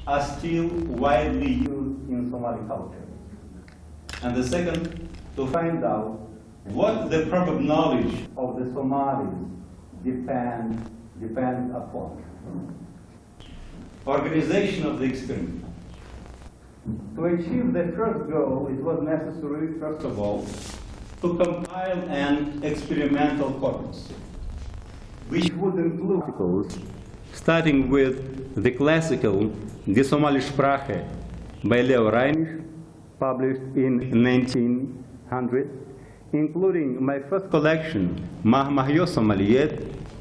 are still widely used in Somali culture. And the second, to find out what the proper knowledge of the Somalis depends upon. Organization of the experiment. To achieve the first goal, it was necessary, first of all, to compile an experimental corpus, which would include articles starting with the classical Die Somali Sprache by Leo Reinisch, published in 1900, including my first collection, Maahmaahaha,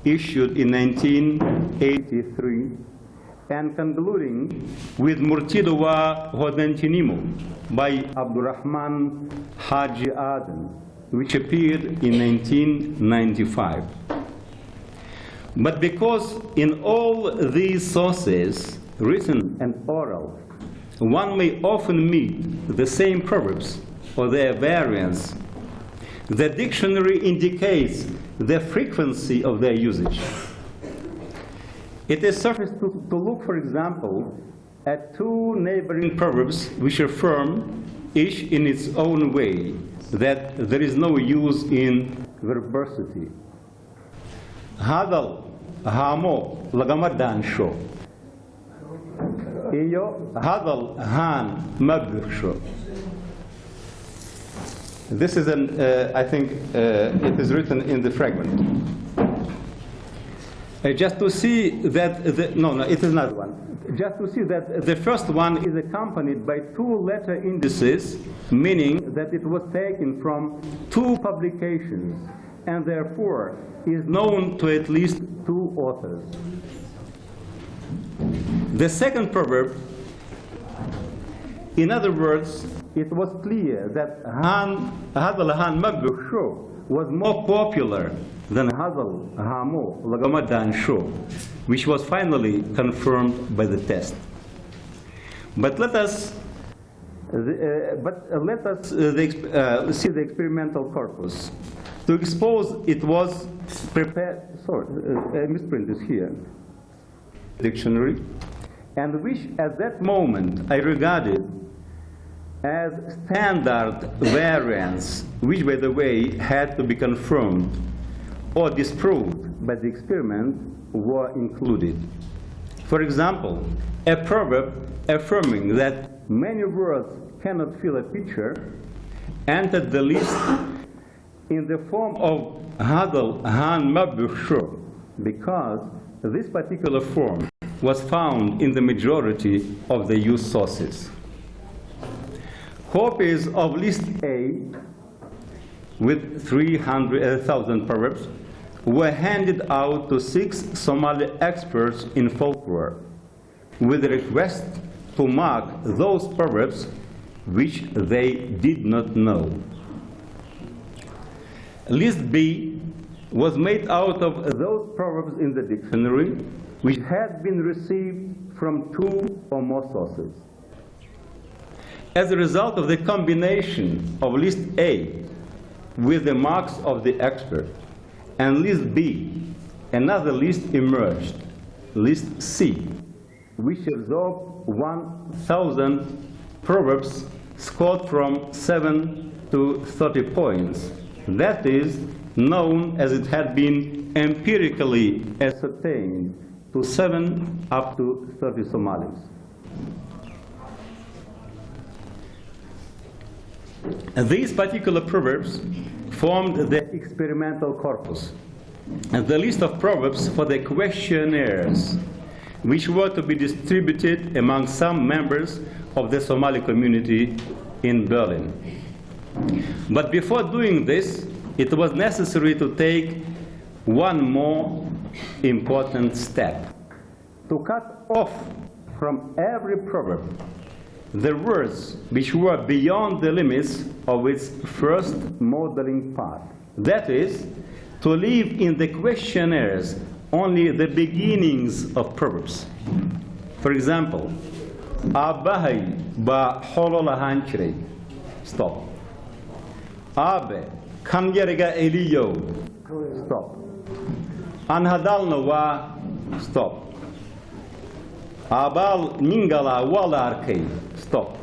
issued in 1983, and concluding with Murtidowa Hodentinimo by Abdurrahman Haji Aden, which appeared in 1995. But because in all these sources, written and oral, one may often meet the same proverbs or their variants, the dictionary indicates the frequency of their usage. It is sufficient to look, for example, at two neighboring proverbs which affirm, each in its own way, that there is no use in verbosity. Hadal hamo lagama dansho. Iyo hadal han magbirsho. This is I think it is written in the fragment. Just to see that, no, it is not one. Just to see that the first one is accompanied by two letter indices, meaning that it was taken from two publications, and therefore is known to at least two authors. The second proverb, in other words, it was clear that Hadal Han Magdusho was more popular than Hadal Hamo Lagamadan Sho, which was finally confirmed by the test. But let us see the experimental corpus. To expose it was prepared, sorry, a misprint is here, dictionary, and which at that moment I regarded as standard variants, which, by the way, had to be confirmed or disproved by the experiment, were included. For example, a proverb affirming that many words cannot fill a picture entered the list in the form of Hadal Han Mabusho, because this particular form was found in the majority of the used sources. Copies of list A with 300,000 proverbs were handed out to 6 Somali experts in folklore with a request to mark those proverbs which they did not know. List B was made out of those proverbs in the dictionary which had been received from 2 or more sources. As a result of the combination of list A with the marks of the expert and list B, another list emerged, list C, which absorbed 1,000 proverbs scored from 7 to 30 points. That is known as it had been empirically ascertained to 7 up to 30 Somalis. These particular proverbs formed the experimental corpus, and the list of proverbs for the questionnaires, which were to be distributed among some members of the Somali community in Berlin. But before doing this, it was necessary to take one more important step: to cut off from every proverb the words which were beyond the limits of its first modeling part. That is, to leave in the questionnaires only the beginnings of proverbs. For example, Abahay ba hololahan jiray. Stop. Abe kan yariga eliyo. Stop. An hadalna wa. Stop. Abal ningala walarkei. Stop.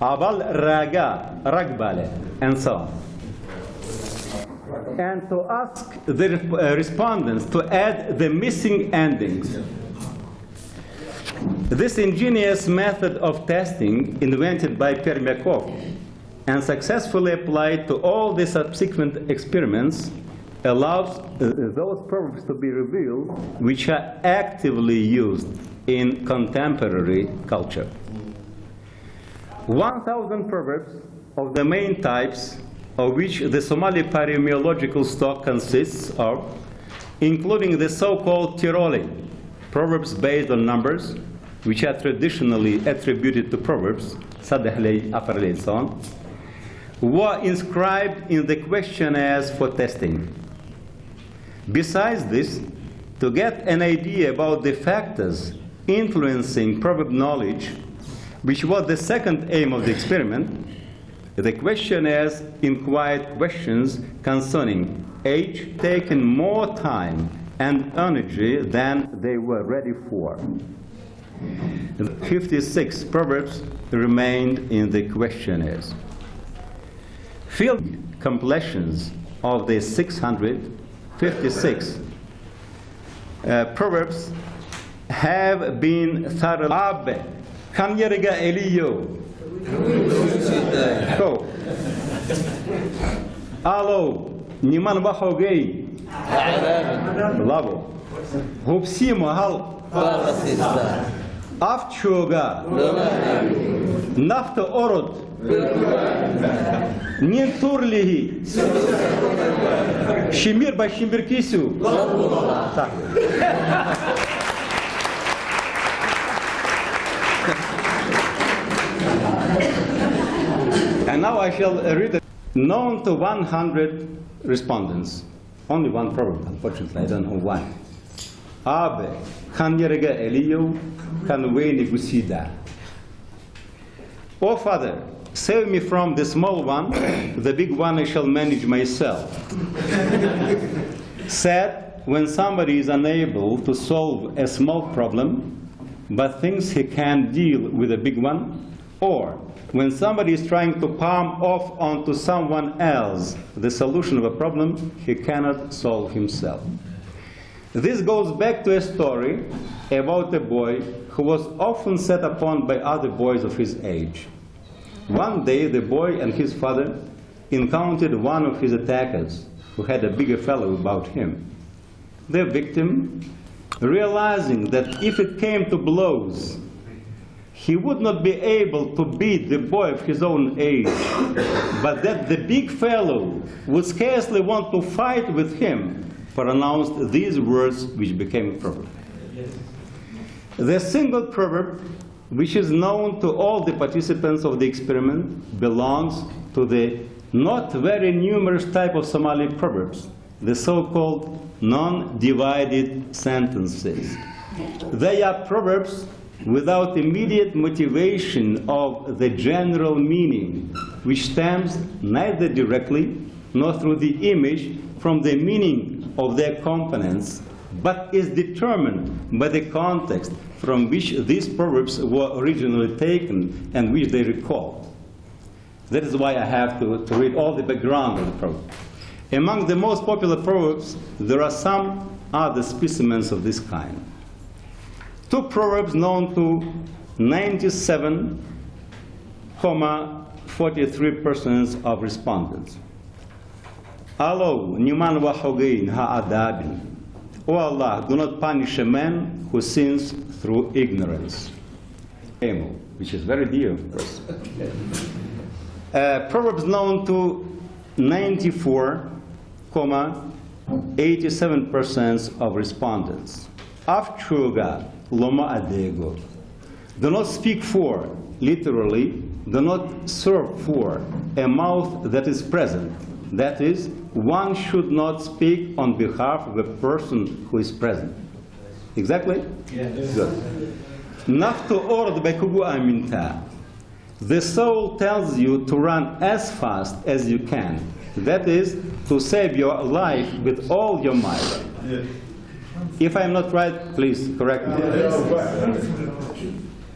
Abal raga ragbale. And so on. And to ask the respondents to add the missing endings. This ingenious method of testing, invented by Permyakov and successfully applied to all the subsequent experiments, allows those proverbs to be revealed which are actively used in contemporary culture. 1,000 proverbs of the main types of which the Somali paremiological stock consists of, including the so-called Tiroli, proverbs based on numbers, which are traditionally attributed to proverbs, Sadahlei, Afarlei, and so on, were inscribed in the questionnaires for testing. Besides this, to get an idea about the factors influencing proverb knowledge, which was the second aim of the experiment, the questionnaires inquired questions concerning age taken more time and energy than they were ready for. 56 proverbs remained in the questionnaires. Field completions of the 656 proverbs have been thoroughly. Abe, Kanyeriga Eliyo. Go. Alo, Niman Bahogei. Lagu. Hupsi Mahal. Af-Soomaliga. Nafta Orod. Ninturlihi. Shimir by Shimbirkisu. And now I shall read it. Known to 100 respondents. Only one proverb, unfortunately, I don't know why. Abe, Kanyeriga Eliyo, Kanweni Gusida. Oh, Father, save me from the small one, the big one I shall manage myself. Said, when somebody is unable to solve a small problem, but thinks he can deal with a big one, or when somebody is trying to palm off onto someone else the solution of a problem he cannot solve himself. This goes back to a story about a boy who was often set upon by other boys of his age. One day the boy and his father encountered one of his attackers who had a bigger fellow about him. The victim, realizing that if it came to blows, he would not be able to beat the boy of his own age, but that the big fellow would scarcely want to fight with him, pronounced these words which became a proverb. The single proverb, which is known to all the participants of the experiment, belongs to the not very numerous type of Somali proverbs, the so-called non-divided sentences. They are proverbs without immediate motivation of the general meaning, which stems neither directly nor through the image from the meaning of their components, but is determined by the context from which these proverbs were originally taken and which they recall. That is why I have to read all the background of the proverb. Among the most popular proverbs, there are some other specimens of this kind. Two proverbs known to 97.43% of respondents. Alo, Niman Wahogein Ha'adabin. O Allah, do not punish a man who sins through ignorance. Emo, which is very dear, of course. Proverbs known to 94.87% of respondents. Af-Soomaliga. Loma adego. Do not speak for, literally, do not serve for a mouth that is present. That is, one should not speak on behalf of a person who is present. Exactly? Yes. Good. Nafto ord bekugu aminta. The soul tells you to run as fast as you can. That is, to save your life with all your might. Yes. If I'm not right, please correct me.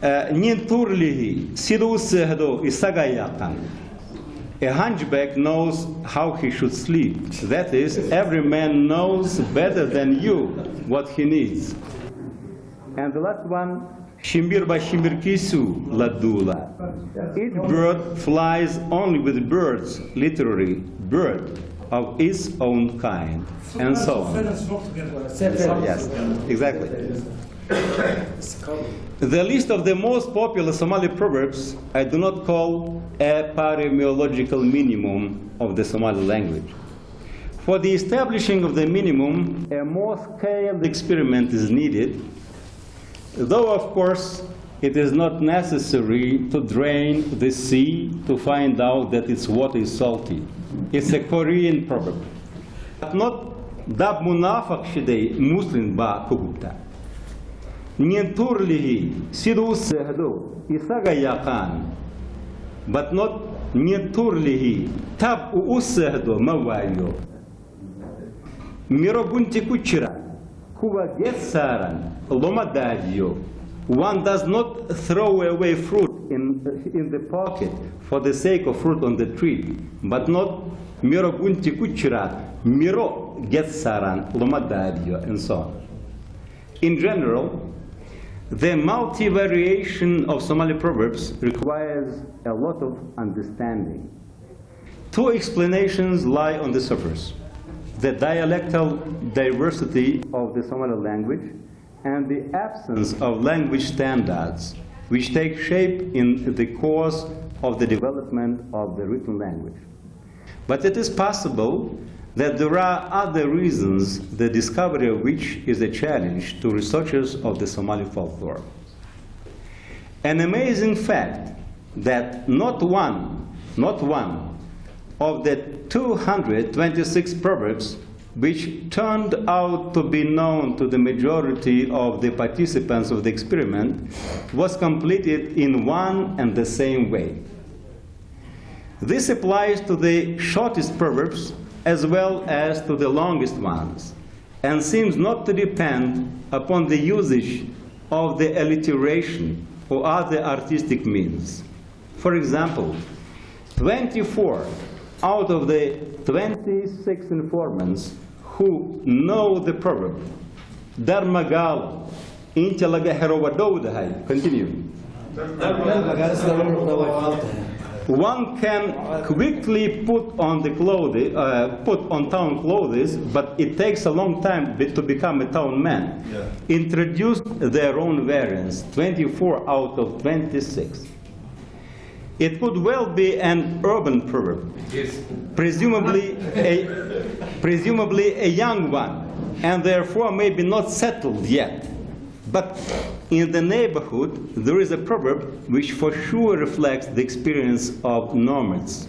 Ninturlihi sidu sehdo isaga yaqan. A hunchback knows how he should sleep. That is, every man knows better than you what he needs. And the last one, shimbir ba shimbirkisu ladula. Each bird flies only with birds, literally, bird of its own kind, and so on. Yes, exactly. The list of the most popular Somali proverbs I do not call a paremiological minimum of the Somali language. For the establishing of the minimum, a more scaled experiment is needed, though, of course, it is not necessary to drain the sea to find out that its water is salty. It's a Korean proverb. But not dab munafaq shidei Muslim ba kugubta. Nyenturlihi sidu sehdo isaga yaqan. But not nyenturlihi tab usehdo mawayo. Miro gunti kuchira kuwa getsaran lomadadio. One does not throw away fruit in the pocket for the sake of fruit on the tree, but not miro gunti kuchira, miro getsaran lomadadio, and so on. In general, the multi-variation of Somali proverbs requires a lot of understanding. Two explanations lie on the surface: the dialectal diversity of the Somali language and the absence of language standards, which take shape in the course of the development of the written language. But it is possible that there are other reasons, the discovery of which is a challenge to researchers of the Somali folklore. An amazing fact that not one of the 226 proverbs which turned out to be known to the majority of the participants of the experiment was completed in one and the same way. This applies to the shortest proverbs as well as to the longest ones, and seems not to depend upon the usage of the alliteration or other artistic means. For example, 24 out of the 26 informants who know the proverb, Darmagal, Intalaga Herowadowdahay, continue. One can quickly put on town clothes, but it takes a long time to become a town man. Yeah. Introduced their own variants, 24 out of 26. It could well be an urban proverb, yes. presumably a young one, and therefore maybe not settled yet. But in the neighborhood, there is a proverb which for sure reflects the experience of nomads.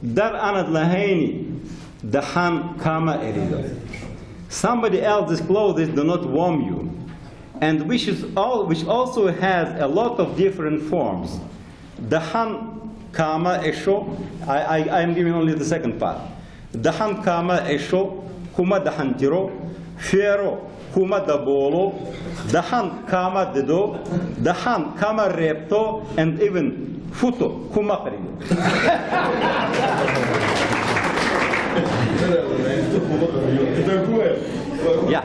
Dar anad lahaini, dahan kama erido. Somebody else's clothes do not warm you, and which also has a lot of different forms. Dahan kama esho, I am giving only the second part. Dahan kama esho, kuma dahan tiro, fiero, kuma dabolo, dahan kama dedo, dahan kama repto, and even futo, kuma karido. Yeah.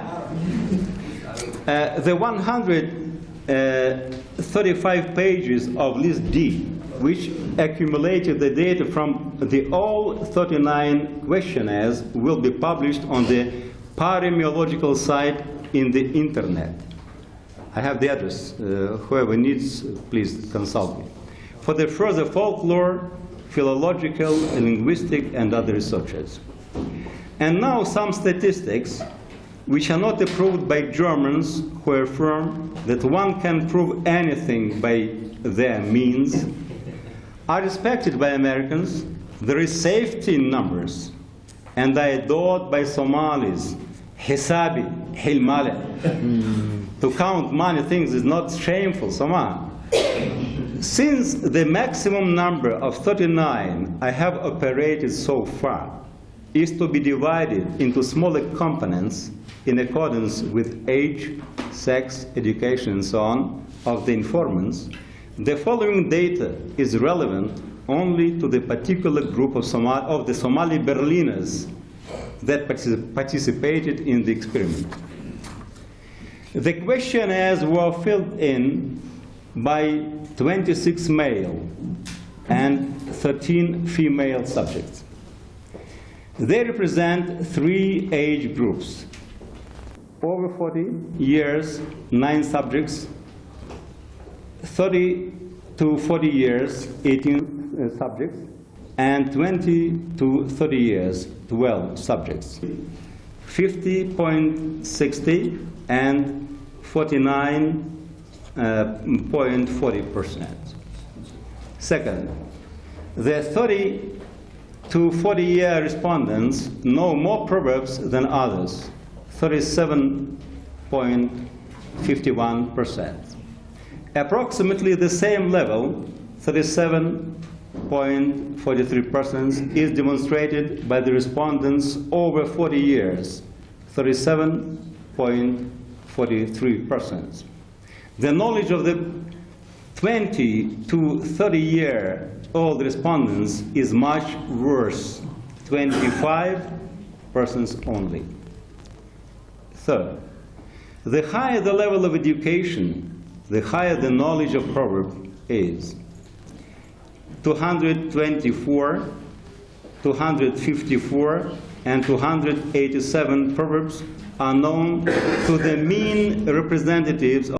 The 135 pages of List D, which accumulated the data from the all 39 questionnaires, will be published on the paremiological site in the internet. I have the address. Whoever needs, please consult me. For the further folklore, philological, linguistic, and other researchers. And now some statistics which are not approved by Germans who affirm that one can prove anything by their means, are respected by Americans. There is safety in numbers, and are adored by Somalis. Hisabi, hilmale. To count many things is not shameful, Somali. Since the maximum number of 39 I have operated so far is to be divided into smaller components, in accordance with age, sex, education, and so on of the informants, the following data is relevant only to the particular group of the Somali Berliners that participated in the experiment. The questionnaires were filled in by 26 male and 13 female subjects. They represent 3 age groups. Over 40 years, 9 subjects. 30 to 40 years, 18 subjects. And 20 to 30 years, 12 subjects. 50.60 and 49.40%. Second, the 30 to 40-year respondents know more proverbs than others, 37.51%. Approximately the same level, 37.43%, is demonstrated by the respondents over 40 years, 37.43%. The knowledge of the 20 to 30-year-old respondents is much worse, 25% only. Third, the higher the level of education, the higher the knowledge of proverb is. 224, 254, and 287 proverbs are known to the mean representatives